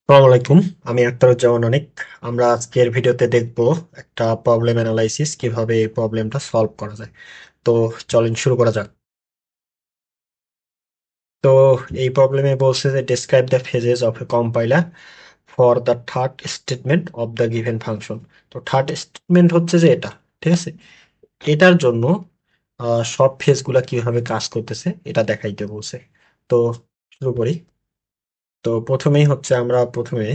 আসসালামু আলাইকুম। আমি আখতারুজ্জামান অনিক। আমরা আজকের ভিডিওতে দেখব একটা প্রবলেম অ্যানালাইসিস, কিভাবে এই প্রবলেমটা সলভ করা যায়। তো চলেন শুরু করা যাক। তো এই প্রবলেমে বলছে যে describe the phases of A compiler for the third statement of the given function. তো থার্ড স্টেটমেন্ট হচ্ছে যে এটা, ঠিক আছে। এটার জন্য সব ফেজগুলা কিভাবে কাজ করতেছে এটা দেখাইতে বলছে। তো শুরু করি। তো প্রথমেই হচ্ছে আমরা প্রথমে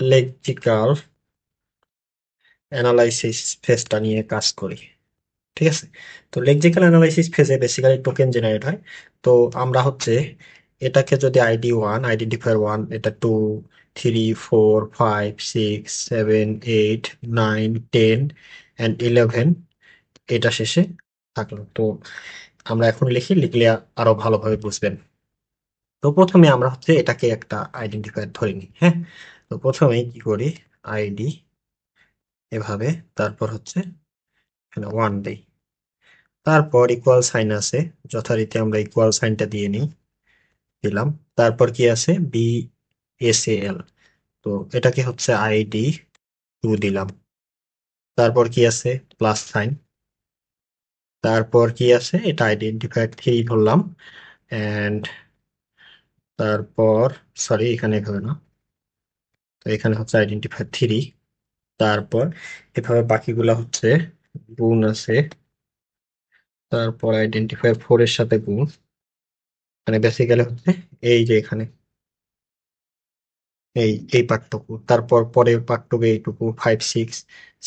লেক্সিক্যাল অ্যানালাইসিস ফেজটা নিয়ে কাজ করি, ঠিক আছে। তো লেক্সিক্যাল অ্যানালাইসিস ফেজে বেসিক্যালি টোকেন জেনারেট হয়। তো আমরা হচ্ছে এটাকে যদি আইডি ওয়ান, আইডেন্টিফায়ার ওয়ান, এটা two, three, four, five, six, seven, eight, nine, ten and eleven এটা শেষে থাকলো। তো আমরা এখন লিখি, লিখলে আরো ভালোভাবে বুঝবেন। তো প্রথমে আমরা হচ্ছে এটাকে একটা আইডেন্টিফায়ার ধরে নিই, হ্যাঁ। তো প্রথমেই কি করি, আইডি এভাবে, তারপর হচ্ছে এখানে ওয়ান দেই, তারপর ইকুয়াল সাইন আছে, যথারীতি আমরা ইকুয়াল সাইনটা দিয়ে নিই, দিলাম। তারপর কি আছে, বি এস এ এল, তো এটাকে হচ্ছে আইডি টু দিলাম। তারপর কি আছে, প্লাস সাইন। তারপর কি আছে, এটা আইডেন্টিফায়ার থ্রি ধরলাম। এন্ড তারপর, সরি এখানে এভাবে না, তো এখানে হচ্ছে আইডেন্টিফায়ার থ্রি। তারপর এভাবে বাকিগুলা হচ্ছে গুণ আছে, তারপর আইডেন্টিফায়ার ফোর এর সাথে গুণ, মানে বেসিক্যালি হচ্ছে এই যে এখানে এই এই পার্টটুকু, তারপর পরের পার্টটুকু এইটুকু, five, six,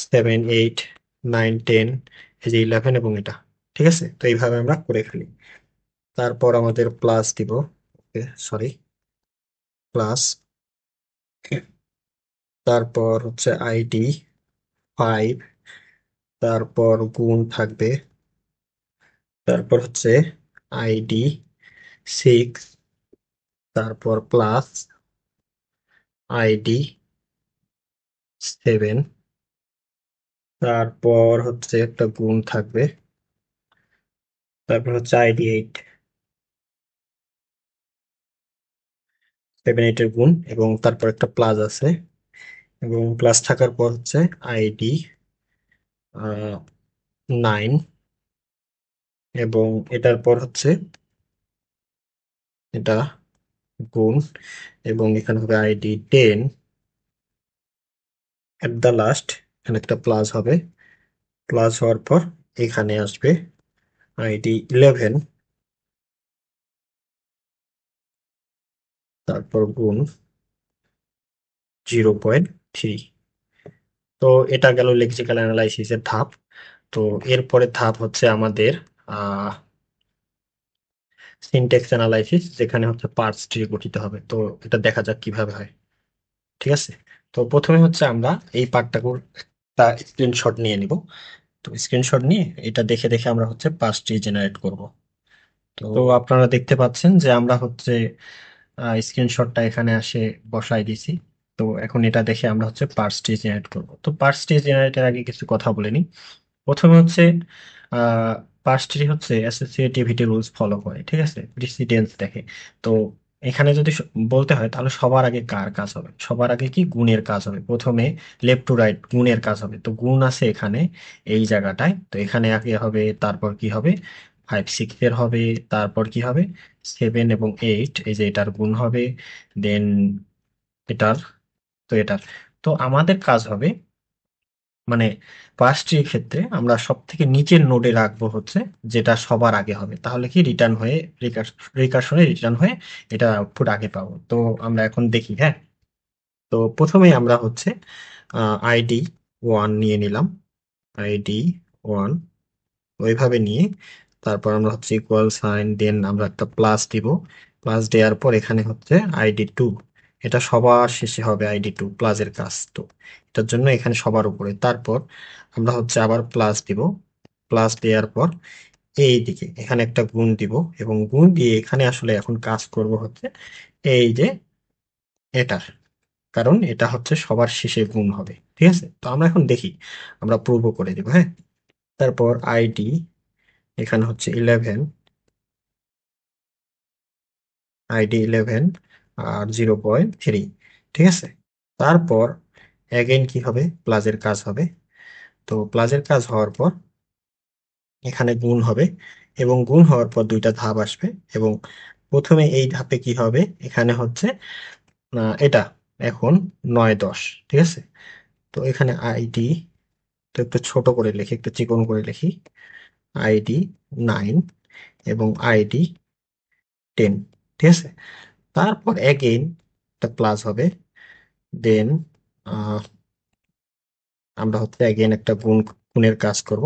seven, eight, nine, ten, এই যে ইলেভেন এবং এটা, ঠিক আছে। তো এইভাবে আমরা করে ফেলি। তারপর আমাদের প্লাস দিব, সরি, প্লাস, তারপর হচ্ছে আইডি ফাইভ, তারপর গুণ থাকবে, তারপর হচ্ছে আইডি সিক্স, তারপর প্লাস আইডি সেভেন, তারপর হচ্ছে একটা গুণ থাকবে, তারপর হচ্ছে আইডি এইট, সেভেন এইটের গুণ, এবং তারপর একটা প্লাস আছে, এবং প্লাস থাকার পর হচ্ছে আইডি নাইন, এবং এটার পর হচ্ছে এটা গুণ, এবং এখানে হবে ID ten. At the last এখানে একটা প্লাস হবে, প্লাস হওয়ার পর এখানে আসবে আইডি ইলেভেন, তারপর গুণ 0.3। তো এটা গেল লেক্সিক্যাল অ্যানালাইসিসের ধাপ। তো এরপরে ধাপ হচ্ছে আমাদের আহ সিনট্যাক্স অ্যানালাইসিস, যেখানে হচ্ছে পার্টস ট্রি গঠিত হবে। তো এটা দেখা যাক কিভাবে হয়, ঠিক আছে। তো প্রথমে হচ্ছে আমরা এই পার্টটাকুর একটা স্ক্রিনশট নিয়ে নিব। তো স্ক্রিনশট নিয়ে এটা দেখে দেখে আমরা হচ্ছে পার্টস ট্রি জেনারেট করব। তো আপনারা দেখতে পাচ্ছেন যে আমরা হচ্ছে স্ক্রিনশটটা এখানে আসে বসাই দিছি। তো এখন এটা দেখে আমরা হচ্ছে পার্টস ট্রি জেনারেট করব। তো পার্টস ট্রি জেনারেটের আগে কিছু কথা বলে নিই। প্রথমে হচ্ছে আহ পার্স ট্রি হচ্ছে অ্যাসোসিয়েটিভিটি রুলস ফলো করে, ঠিক আছে, প্রিসিডেন্স দেখে। তো এখানে যদি বলতে হয় তাহলে সবার আগে কার কাজ হবে, সবার আগে কি গুণের কাজ হবে। প্রথমে লেফট টু রাইট গুণের কাজ হবে। তো গুণ আছে এখানে এই জায়গাটায়, তো এখানে আগে হবে, তারপর কি হবে, ফাইভ সিক্স এর হবে, তারপর কি হবে, সেভেন এবং এইট, এই যে এটার গুণ হবে, দেন এটার, তো এটার। তো আমাদের কাজ হবে, মানে পাঁচটির ক্ষেত্রে আমরা সব থেকে নিচের নোডে রাখবো হচ্ছে যেটা সবার আগে হবে, তাহলে কি রিটার্ন হয়ে, রিকার্সনে রিটার্ন হয়ে এটা আউটপুট আগে পাবো। তো আমরা এখন দেখি, হ্যাঁ। তো প্রথমেই আমরা হচ্ছে আইডি ওয়ান নিয়ে নিলাম, আইডি ওয়ান ওইভাবে নিয়ে, তারপর আমরা হচ্ছে ইকুয়াল সাইন, দেন আমরা একটা প্লাস দিব। প্লাস দেওয়ার পর এখানে হচ্ছে আইডি টু, এটা সবার শেষে হবে আইডি টু, প্লাসের কাজ তো এটার জন্য এখানে সবার উপরে। তারপর আমরা হচ্ছে আবার প্লাস দিব, প্লাস দেওয়ার পর এই দিকে এখানে একটা গুণ দিব, এবং গুণ দিয়ে এখানে আসলে এখন কাজ করব হচ্ছে এই যে এটার, কারণ এটা হচ্ছে সবার শেষে গুণ হবে, ঠিক আছে। তো আমরা এখন দেখি, আমরা প্রুভও করে দিব, হ্যাঁ। তারপর আইডি এখানে হচ্ছে ইলেভেন, আইডি 11 আর 0.3, ঠিক আছে। তারপর অ্যাগেইন কি হবে, প্লাসের কাজ হবে। তো প্লাসের কাজ হওয়ার পর এখানে গুণ হবে, এবং গুণ হওয়ার পর দুইটা ধাপ আসবে। এবং প্রথমে এই ধাপে কি হবে, এখানে হচ্ছে এটা এখন 9 10, ঠিক আছে। তো এখানে আইডি, তো একটু ছোট করে লিখি, একটু চিকন করে লিখি, আইডি 9 এবং আইডি 10, ঠিক আছে। তারপর অ্যাগেইন একটা প্লাস হবে, দেন আমরা হচ্ছে অ্যাগেইন একটা গুণের কাজ করব।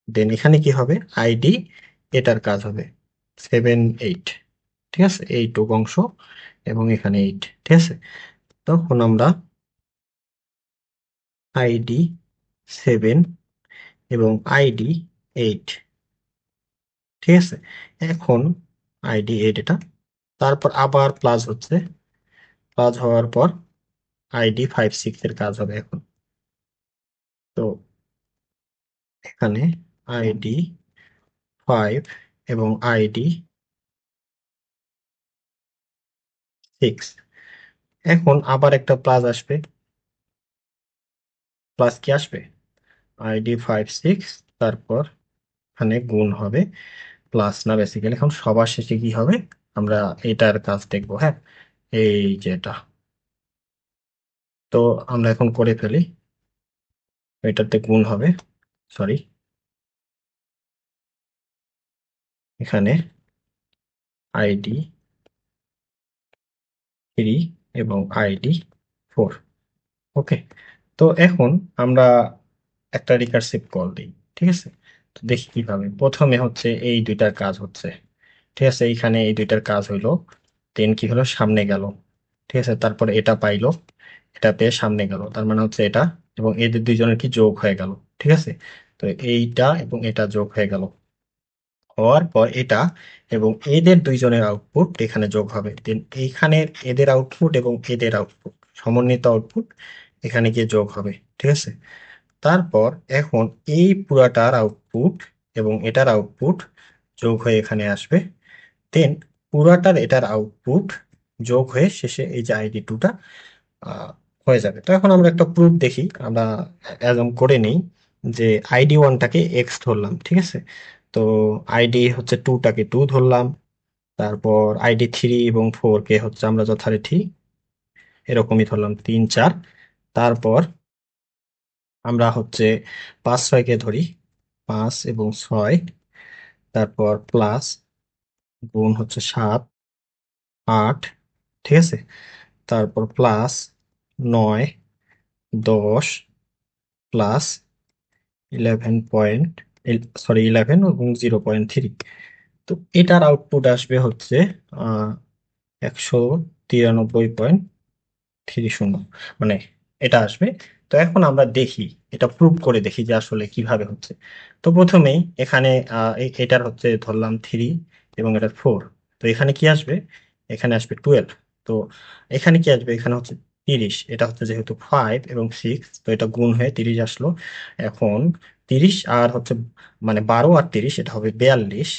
দেন এখানে কি হবে, আইডি এটার কাজ হবে 7 8, ঠিক আছে, এইটুক অংশ এবং এখানে 8, ঠিক আছে। তখন আমরা আইডি 7 এবং আইডি 8, ঠিক আছে। এখন আইডি 8 এটা, তারপর আবার প্লাস হচ্ছে, প্লাস হওয়ার পর আইডি 5 6 এর কাজ হবে এখন। তো এখানে আইডি 5 এবং আইডি 6, এখন আবার একটা প্লাস আসবে। প্লাস কি আসবে, আইডি 5 6, তারপর এখানে গুণ হবে, প্লাস না বেসিক্যালি এখন সবার শেষে কি হবে, আমরা এটার কাজ দেখবো, হ্যাঁ, এই যেটা। তো আমরা এখন করে ফেলি, এটাতে গুণ হবে, সরি, এখানে আইডি 3 এবং আইডি 4, ওকে। তো এখন আমরা একটা রিকারসিভ কল দিই, ঠিক আছে। তো দেখি কিভাবে, প্রথমে হচ্ছে এই দুইটার কাজ হচ্ছে, ঠিক আছে, এইখানে এই দুইটার কাজ হইলো, দেন কি হলো, সামনে গেল, ঠিক আছে। তারপর এটা পাইলো, এটা পেয়ে সামনে গেল, তার মানে হচ্ছে এটা এবং এদের দুইজনের কি যোগ হয়ে গেল, ঠিক আছে। তো এইটা এবং এটা যোগ হয়ে গেল, হওয়ার পর এটা এবং এদের দুইজনের আউটপুট এখানে যোগ হবে, দেন এইখানে এদের আউটপুট এবং এদের আউটপুট, সমন্বিত আউটপুট এখানে গিয়ে যোগ হবে, ঠিক আছে। তারপর এখন এই পুরাটার আউটপুট এবং এটার আউটপুট যোগ হয়ে এখানে আসবে, দেন পুরাটার এটার আউটপুট যোগ হয়ে শেষে এই যে আইডি টুটা হয়ে যাবে। তো এখন আমরা একটা প্রুফ দেখি, আমরা অ্যাজাম করে নিই যে আইডি ওয়ানটাকে এক্স ধরলাম, ঠিক আছে। তো আইডি হচ্ছে টুটাকে 2 ধরলাম, তারপর আইডি 3 এবং 4 কে হচ্ছে আমরা যথারীতি এরকমই ধরলাম 3 4, তারপর আমরা হচ্ছে 5 6 কে ধরি, 5 এবং 6, তারপর প্লাস গুণ হচ্ছে 7 8, ঠিক আছে। তারপর প্লাস 9 10, প্লাস 11 এবং 0.3। তো এটার আউটপুট আসবে হচ্ছে 193.30, মানে এটা আসবে। তো এখন আমরা দেখি, এটা প্রুভ করে দেখি যে আসলে কিভাবে হচ্ছে। তো প্রথমেই এখানে এটার হচ্ছে ধরলাম 3 এবং এটার 4, তো এখানে কি আসবে, এখানে আসবে 12। তো এখানে কি আসবে, এখানে হচ্ছে 30, এটা হচ্ছে যেহেতু 5 এবং 6, তো এটা গুণ হয়ে 30 আসলো। এখন 30 আর হচ্ছে মানে 12 আর 30, এটা হবে 42।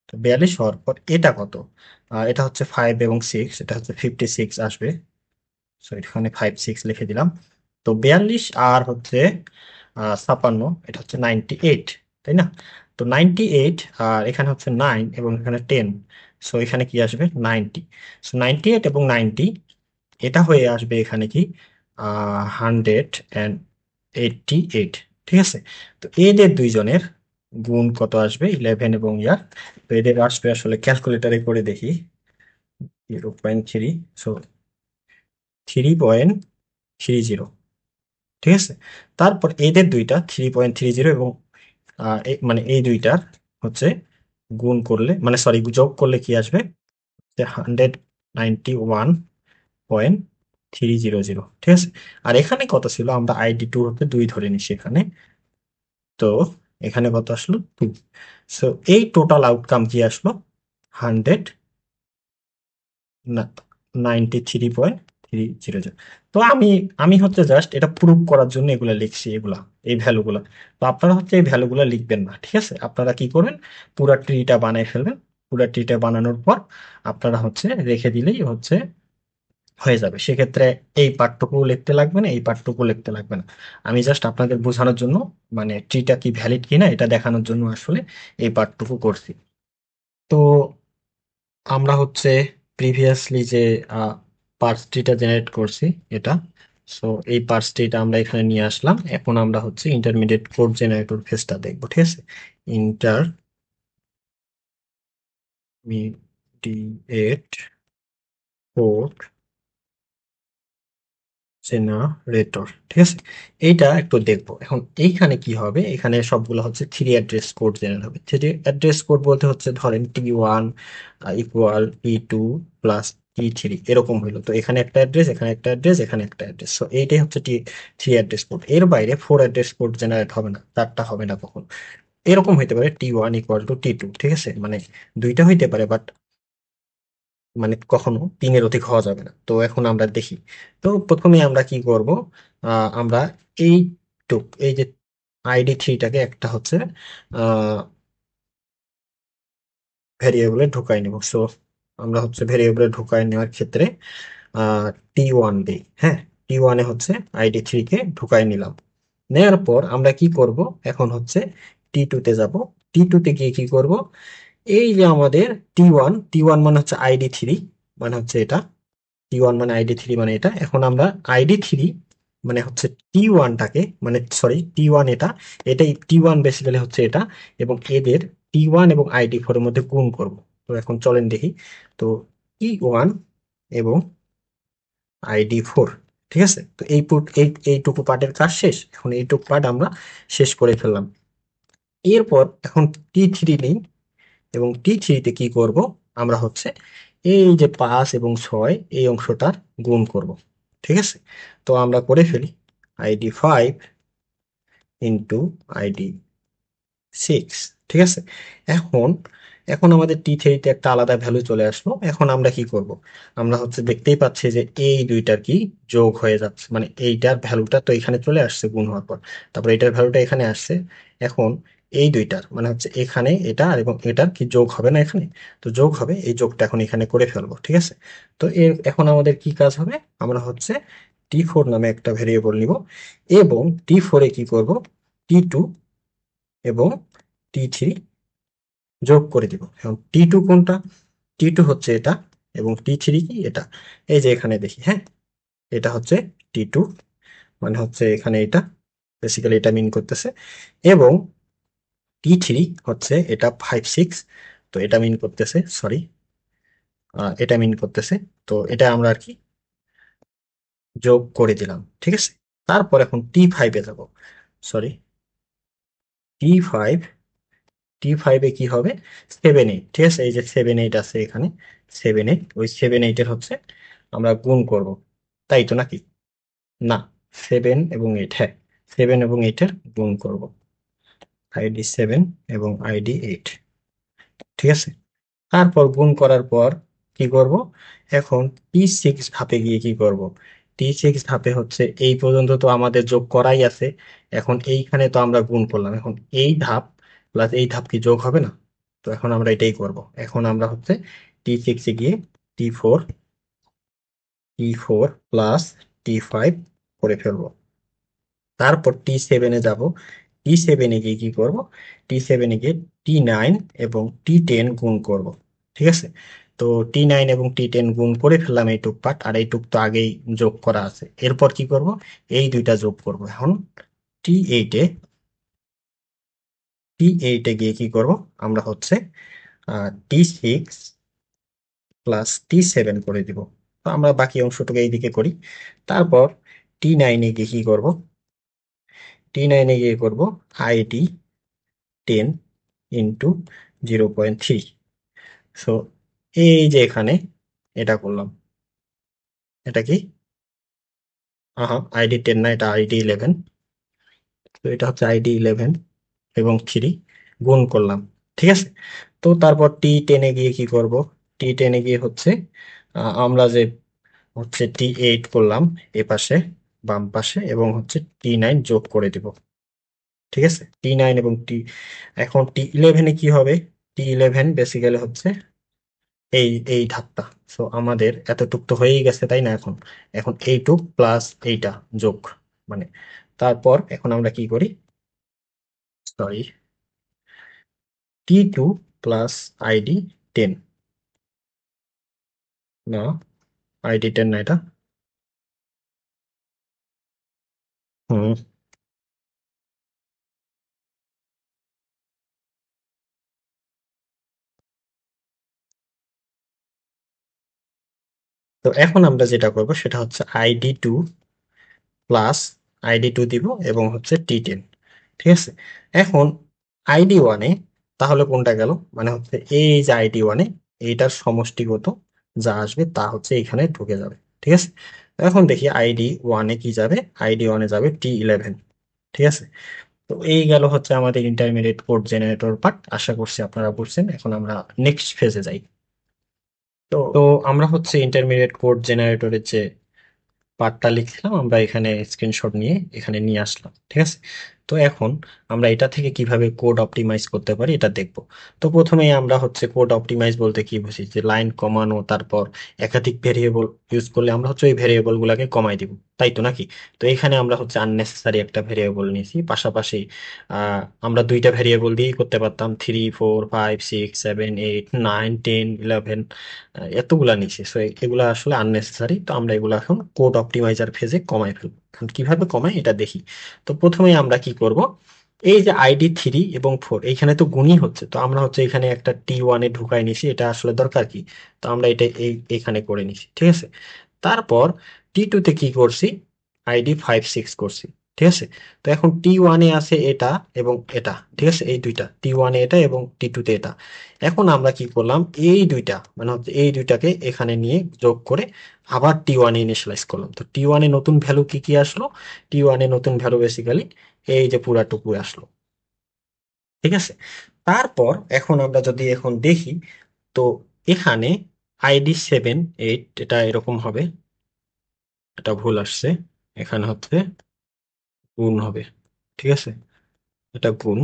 তো 42 হওয়ার পর এটা কত, এটা হচ্ছে 5 এবং 6, এটা হচ্ছে 56 আসবে। সো এখানে 5 6 লিখে দিলাম। তো 42 আর হচ্ছে 56, এটা হচ্ছে 98, তাই না। তো 98 আর এখানে হচ্ছে 9 এবং এখানে 10, সো এখানে কি আসবে 90। সো 98 এবং 90 এটা হয়ে আসবে এখানে কি 188, ঠিক আছে। তো এদের দুইজনের গুণ কত আসবে, 11 এবং ইয়ার। তো এদের আসবে, আসলে ক্যালকুলেটারে করে দেখি, 0.3, সো 3.30, ঠিক আছে। তারপর এদের দুইটা 3.30 এবং মানে এই দুইটার হচ্ছে গুণ করলে, মানে সরি যোগ করলে কি আসবে, 191.300, ঠিক আছে। আর এখানে কত ছিল, আমরা আইডি 2 হতে 2 ধরে নিছি এখানে। তো এখানে কত আসলো 2। সো এই টোটাল আউটকাম কি আসলো, 193.300। তো আমি আমি হচ্ছে জাস্ট এটা প্রুভ করার জন্য এগুলা লিখছি, এগুলা এই ভ্যালুগুলা। তো আপনারা হচ্ছে এই ভ্যালুগুলা লিখবেন না, ঠিক আছে। আপনারা কি করবেন, পুরা ট্রিটা বানাই ফেলবেন, পুরো ট্রিটা বানানোর পর আপনারা হচ্ছে রেখে দিলেই হচ্ছে হয়ে যাবে। সেক্ষেত্রে এই পার্টটুকু লিখতে লাগবে না, এই পার্টটুকু লিখতে লাগবে না। আমি জাস্ট আপনাদের বোঝানোর জন্য, মানে ট্রিটা কি ভ্যালিড কিনা এটা দেখানোর জন্য আসলে এই পার্টটুকু করছি। তো আমরা হচ্ছে প্রিভিয়াসলি যে পার্স ট্রিটা জেনারেট করছি এটা, সো এই পার্স ট্রিটা আমরা এখানে নিয়ে আসলাম। এখন আমরা হচ্ছে ইন্টারমিডিয়েট কোড জেনারেটর ফেসটা দেখবো, ঠিক আছে। ইন্টারমিডিয়েট কোড জেনারেটর, ঠিক আছে। এইটা একটু দেখবো এখন। এইখানে কি হবে, এখানে সবগুলো হচ্ছে থ্রি অ্যাড্রেস কোড জেনারেট হবে। থ্রি অ্যাড্রেস কোড বলতে হচ্ছে ধরেন T1 equal T2 plus T3 এরকম হইলো। তো এখানে একটা অ্যাড্রেস, এখানে একটা অ্যাড্রেস, এখানে একটা অ্যাড্রেস। তো এইটাই হচ্ছে থ্রি অ্যাড্রেস কোড। এর বাইরে ফোর অ্যাড্রেস কোড জেনারেট হবে না, চারটা হবে না কখন। এরকম হইতে পারে T1 ইকুয়াল টু T2, ঠিক আছে, মানে দুইটা হইতে পারে, বাট মানে কখনো তিনের অধিক হওয়া যাবে না। তো এখন আমরা দেখি। তো প্রথমে আমরা কি করব, আমরা এই এই যে ID3টাকে একটা হচ্ছে ভেরিয়েবলে ঢুকাই নিব। সো আমরা হচ্ছে ভেরিয়েবলে ঢুকাই নেওয়ার ক্ষেত্রে T1 দিই। হ্যাঁ, T1 হচ্ছে ID3 কে ঢুকাই নিলাম। নেয়ার পর আমরা কি করব, এখন হচ্ছে T2 তে যাব। T2 তে গিয়ে কি করব, এই যে আমাদের T1 মানে হচ্ছে ID3, মানে হচ্ছে এটা T1 মানে ID3 মানে এটা। এখন আমরা ID3 মানে হচ্ছে T1টাকে, মানে সরি T1 এটা, এটাই T1 বেসিক্যালি হচ্ছে এটা, এবং এদের T1 এবং ID4 এর মধ্যে গুণ করব। তো এখন চলেন দেখি। তো T1 এবং ID4, ঠিক আছে। তো এইটুকু পার্টের কাজ শেষ। এখন এইটুকু পার্ট আমরা শেষ করে ফেললাম। এরপর এখন T3 নেই, এবং T3 তে কি করব, আমরা হচ্ছে এই যে 5 এবং 6 এই অংশটার গুণ করব, ঠিক আছে। তো আমরা করে ফেলি ID5 ইন্টু ID6, ঠিক আছে। এখন এখন আমাদের T3-তে একটা আলাদা ভ্যালু চলে আসলো। এখন আমরা কি করব, আমরা হচ্ছে দেখতেই পাচ্ছি যে এই দুইটার কি যোগ হয়ে যাচ্ছে, মানে এইটার ভ্যালুটা তো এখানে চলে আসছে গুণ হওয়ার পর, তারপর এটার ভ্যালুটা এখানে আসছে। এখন এই দুইটার মানে হচ্ছে এখানে এটা আর এবং এটার কি যোগ হবে না এখানে, তো যোগ হবে। এই যোগটা এখন এখানে করে ফেলবো, ঠিক আছে। তো এখন আমাদের কি কাজ হবে, আমরা হচ্ছে T4 নামে একটা ভেরিয়েবল নিব, এবং T4-এ কি করব, T2 এবং T3 যোগ করে দিব। এখন T2 কোনটা, T2 হচ্ছে এটা, এবং T3 কি এটা। এই যে এখানে দেখি, হ্যাঁ, এটা হচ্ছে T2, মানে হচ্ছে এখানে এটা বেসিক্যালি এটা মিন করতেছে, এবং T3 হচ্ছে এটা 5 6, তো এটা মিন করতেছে, সরি, এটা মিন করতেছে। তো এটা আমরা আর কি যোগ করে দিলাম, ঠিক আছে। তারপর এখন T5-এ যাব, সরি, T5, T5-এ কি হবে, 7 8, ঠিক আছে। এই যে 7 8 আছে এখানে, 7 8, ওই 7 8-এর হচ্ছে আমরা গুণ করব, তাই তো নাকি? না, 7 এবং 8, হ্যাঁ, 7 এবং 8-এর গুণ করব, ID7 এবং ID8, ঠিক আছে। তারপর গুণ করার পর কি করব, এখন T6 ধাপে গিয়ে কি করব, T6 ধাপে হচ্ছে এই পর্যন্ত তো আমাদের যোগ করাই আছে। এখন এইখানে তো আমরা গুণ করলাম, এখন এই ধাপ প্লাস এই ধাপ কি যোগ হবে না? তো এখন আমরা এটাই করব। এখন আমরা হচ্ছে T6-এ গিয়ে T4 T4 প্লাস T5 করে ফেলবো। তারপর T7-এ যাব। T7-এ গিয়ে কি করব, T7-এ গিয়ে T9 এবং T10 গুণ করব, ঠিক আছে। তো T9 এবং T10 গুণ করে ফেললাম এইটুক পার্ট, আর এইটুক তো আগেই যোগ করা আছে। এরপর কি করব, এই দুইটা যোগ করব। এখন T8-এ T8-এ গিয়ে কি করব, আমরা হচ্ছে T6 প্লাস T7 করে দিব। তো আমরা বাকি অংশটুকু এইদিকে করি। তারপর T9-এ গিয়ে কি করব, T9-এ গিয়ে করব ID10 ইন্টু 0.3। সো এই যে এখানে এটা করলাম, এটা কি, ID10 না, এটা ID11। তো এটা হচ্ছে ID11 এবং 3 গুণ করলাম, ঠিক আছে। তো তারপর T10-এ গিয়ে কি করব, T10-এ গিয়ে হচ্ছে আমরা যে হচ্ছে T8 করলাম এ পাশে বাম পাশে, এবং হচ্ছে T9 যোগ করে দিব, ঠিক আছে। T9 এবং এখন T11-এ কি হবে, T11 বেসিক্যালি হচ্ছে এই এই ধাপটা। সো আমাদের এতটুক তো হয়েই গেছে, তাই না? এখন এখন এইটুক প্লাস এইটা যোগ, মানে তারপর এখন আমরা কি করি, সরি, T2 প্লাস ID10, না ID10 না এটা, হুম। তো এখন আমরা যেটা করব সেটা হচ্ছে ID2 প্লাস ID2 দিব এবং হচ্ছে T10, ঠিক আছে? এখন ID1-এ তাহলে কোনটা গেল, মানে হচ্ছে এই যে ID1-এ এইটার সমষ্টিগত যা আসবে তা হচ্ছে এখানে ঢুকে যাবে, ঠিক আছে? তো এখন দেখি ID1-এ কি যাবে, ID1-এ যাবে T11, ঠিক আছে? তো এই গেল হচ্ছে আমাদের ইন্টারমিডিয়েট কোড জেনারেটর পার্ট। আশা করছি আপনারা বুঝছেন। এখন আমরা নেক্সট ফেজে যাই। তো আমরা হচ্ছে ইন্টারমিডিয়েট কোড জেনারেটরের যে পার্টটা লিখছিলাম আমরা এখানে স্ক্রিনশট নিয়ে এখানে নিয়ে আসলাম, ঠিক আছে? তো এখন আমরা এটা থেকে কিভাবে কোড অপটিমাইজ করতে পারি এটা দেখব। তো প্রথমেই আমরা হচ্ছে কোড অপটিমাইজ বলতে কি বুঝি, যে লাইন কমানো, তারপর একাধিক ভেরিয়েবল ইউজ করলে আমরা হচ্ছে ওই ভেরিয়েবল গুলাকে কমাই দিব, তাই তো নাকি? তো এখানে আমরা হচ্ছে আননেসেসারি একটা ভেরিয়েবল নিয়েছি, পাশাপাশি আমরা দুইটা ভেরিয়েবল দিয়েই করতে পারতাম, 3 4 5 6 7 8 9 10 11, এতগুলা নিছি। সো এগুলা আসলে আননেসেসারি, তো আমরা এগুলো এখন কোড অপটিমাইজার ফেজে কমাই ফেলবো। এখন কিভাবে কমাই এটা দেখি। তো প্রথমেই আমরা কি করব, এই যে ID3 এবং 4 এইখানে তো গুণই হচ্ছে, তো আমরা হচ্ছে এখানে একটা T1-এ ঢুকাই নিছি, এটা আসলে দরকার কি? তো আমরা এটা এখানে করে নিছি, ঠিক আছে? তারপর T2-তে কি করছি, ID5 6 করছি, ঠিক আছে? তো এখন T1-এ আছে এটা এবং এটা, ঠিক আছে? এই দুইটা T1-এ এটা এবং T2-তে এটা। এখন আমরা কি করলাম, এই দুইটা মানে হচ্ছে এই দুইটাকে এখানে নিয়ে যোগ করে আবার T1-এ ইনিশিয়ালাইজ করলাম। তো T1-এ নতুন ভ্যালু কি কি আসলো, T1-এ নতুন ভ্যালু বেসিক্যালি এই যে পুরাটুকু আসলো, ঠিক আছে? তারপর এখন আমরা যদি এখন দেখি, তো এখানে ID7 8 এটা এরকম হবে, এটা ভুল আসছে, এখানে হচ্ছে গুণ হবে, ঠিক আছে? এটা গুণ।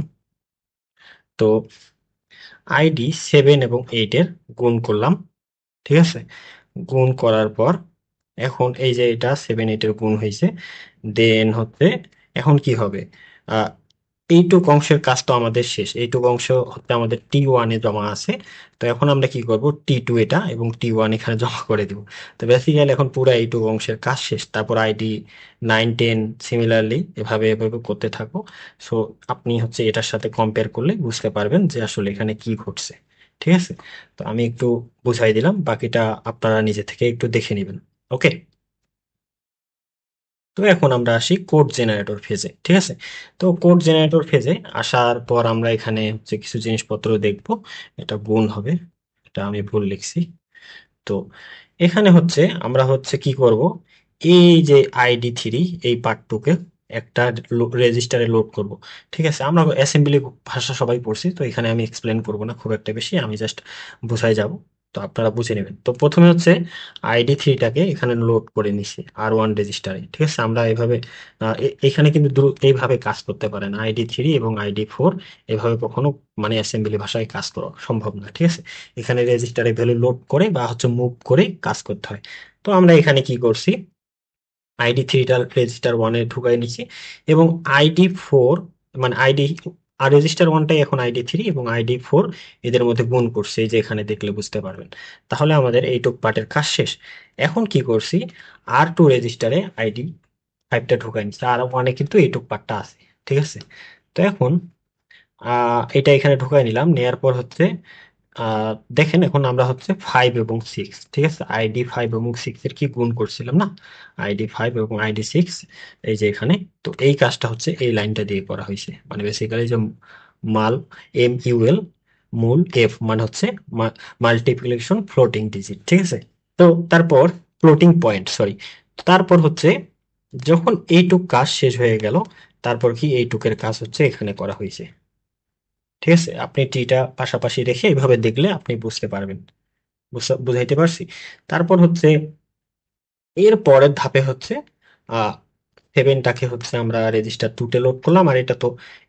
তো ID7 এবং 8-এর গুণ করলাম, ঠিক আছে? গুণ করার পর এখন এই যে এটা 7 8-এর গুণ হয়েছে, দেন হচ্ছে এখন কি হবে, আহ এইটুক অংশের কাজ তো আমাদের শেষ, এইটুক অংশ হচ্ছে আমাদের T1-এ জমা আছে। তো এখন আমরা কি করব, T2 এটা এবং T1 এখানে জমা করে দিব। তো বেসিক্যালি এখন পুরো এইটুক অংশের কাজ শেষ। তারপর ID9 10 সিমিলারলি এভাবে এভাবে করতে থাকো। সো আপনি হচ্ছে এটার সাথে কম্পেয়ার করলে বুঝতে পারবেন যে আসলে এখানে কি ঘটছে, ঠিক আছে? তো আমি একটু বুঝাই দিলাম, বাকিটা আপনারা নিজে থেকে একটু দেখে নেবেন। ওকে। তো এখন আমরা আসি কোড জেনারেটর ফেজে, ঠিক আছে? তো কোড জেনারেটর ফেজে আসার পর আমরা এখানে হচ্ছে কিছু জিনিসপত্র দেখব। এটা গুণ হবে, এটা আমি ভুল লিখছি। তো এখানে হচ্ছে আমরা হচ্ছে কি করব, এই যে ID3 এই পার্টটুকে একটা রেজিস্টারে লোড করব, ঠিক আছে? আমরা অ্যাসেম্বলি ভাষা সবাই পড়ছি, তো এখানে আমি এক্সপ্লেন করব না খুব একটা বেশি, আমি জাস্ট বুঝাই যাব, তো আপনারা বুঝে নেবেন। তো প্রথমে হচ্ছে ID3টাকে এখানে লোড করে নিছি R1 রেজিস্টারে, ঠিক আছে? আমরা এইভাবে এখানে কিন্তু এইভাবে কাজ করতে পারেন, ID3 এবং ID4 এভাবে কখনো মানে অ্যাসেম্বলি ভাষায় কাজ করা সম্ভব না, ঠিক আছে? এখানে রেজিস্টারে ভ্যালু লোড করে বা হচ্ছে মুভ করে কাজ করতে হয়। তো আমরা এখানে কি করছি, ID3টা রেজিস্টার 1-এ ঢুকাই নিছি এবং ID4 মানে আর রেজিস্টার 1টাই এখন ID3 এবং ID4 এদের মধ্যে গুণ করছে, এই যে এখানে দেখলে বুঝতে পারবেন। তাহলে আমাদের এইটুক পার্টের কাজ শেষ। এখন কি করছি, R2 রেজিস্টারে ID5টা ঢুকাই নিছি, R1-এ কিন্তু এইটুক পার্টটা আছে, ঠিক আছে? তো এখন এটা এখানে ঢুকাই নিলাম, নেয়ার পর হচ্ছে দেখেন এখন আমরা হচ্ছে 5 এবং 6, ঠিক আছে? ID5 এবং 6-এর কি গুণ করছিলাম না, ID5 এবং ID6, এই যে এখানে। তো এই কাজটা হচ্ছে এই লাইনটা দিয়ে করা হয়েছে, মানে বেসিক্যালি যে মাল MUL মূল এফ মানে হচ্ছে মাল্টিপ্লিকেশন ফ্লোটিং ডিজিট, ঠিক আছে? তো তারপর ফ্লোটিং পয়েন্ট, সরি। তারপর হচ্ছে যখন এইটুক কাজ শেষ হয়ে গেল, তারপর কি এইটুকের কাজ হচ্ছে এখানে করা হয়েছে, ঠিক আছে? আপনি টিটা পাশাপাশি রেখে এইভাবে দেখলে আপনি বুঝতে পারবেন, বুঝাইতে পারছি? তারপর হচ্ছে এর পরের ধাপে হচ্ছে আহ 7টাকে হচ্ছে আমরা রেজিস্টার 2-তে লোড করলাম, আর এটা তো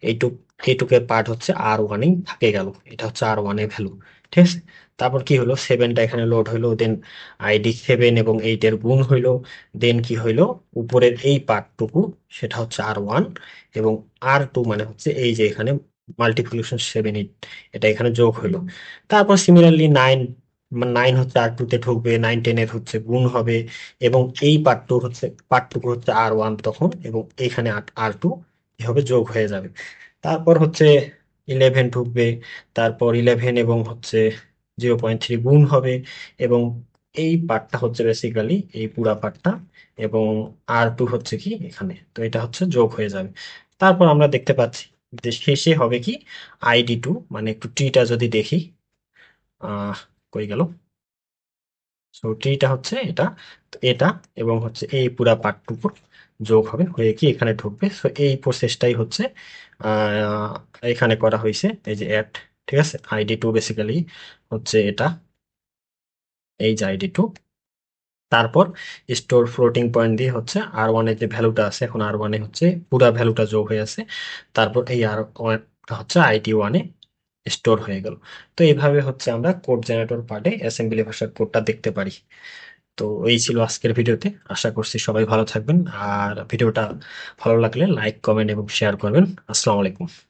এইটুক এইটুকের পার্ট হচ্ছে R1-এই থাকে গেল, এটা হচ্ছে R1 এর ভ্যালু। ঠিক আছে, তারপর কি হলো, সেভেনটা এখানে লোড হইলো, দেন আইডি 7 এবং 8-এর গুণ হইলো, দেন কি হইলো, উপরের এই পার্টটুকু সেটা হচ্ছে R1, এবং R2 মানে হচ্ছে এই যে এখানে মাল্টিপ্লিকেশন 7 8, এটা এখানে যোগ হইলো। তারপর সিমিলারলি 9 হচ্ছে R2-তে ঢুকবে, 9 10-এর হচ্ছে গুণ হবে, এবং এই পার্টটুকু হচ্ছে R1 তখন, এবং এইখানে R2 এভাবে যোগ হয়ে যাবে। তারপর হচ্ছে 11 ঢুকবে, তারপর 11 এবং হচ্ছে 0.3 গুণ হবে, এবং এই পার্টটা হচ্ছে বেসিক্যালি এই পুরা পার্টটা, এবং R2 হচ্ছে কি এখানে, তো এটা হচ্ছে যোগ হয়ে যাবে। তারপর আমরা দেখতে পাচ্ছি যে শেষে হবে কি ID2, মানে একটু টিটা যদি দেখি, আহ কই গেল, সো টিটা হচ্ছে এটা, তো এটা এবং হচ্ছে এই পুরা পার্টটুকু যোগ হবে, হয়ে কি এখানে ঢুকবে। সো এই প্রসেসটাই হচ্ছে আহ, এখানে করা হয়েছে, এই যে অ্যাড। ঠিক আছে, ID2 বেসিক্যালি হচ্ছে এটা, এই যে ID2। তারপর স্টোর ফ্লোটিং পয়েন্ট দিয়ে হচ্ছে R1 এর যে ভ্যালুটা আছে, এখন R1 এ হচ্ছে পুরা ভ্যালুটা যোগ হয়ে আছে, তারপর এই R1 হচ্ছে ID1-এ স্টোর হয়ে গেল। তো এইভাবে হচ্ছে আমরা কোড জেনারেটর পার্টে অ্যাসেম্বলি ভাষার কোডটা দেখতে পারি। তো এই ছিল আজকের ভিডিওতে, আশা করছি সবাই ভালো থাকবেন, আর ভিডিওটা ভালো লাগলে লাইক কমেন্ট এবং শেয়ার করবেন। আসসালামু আলাইকুম।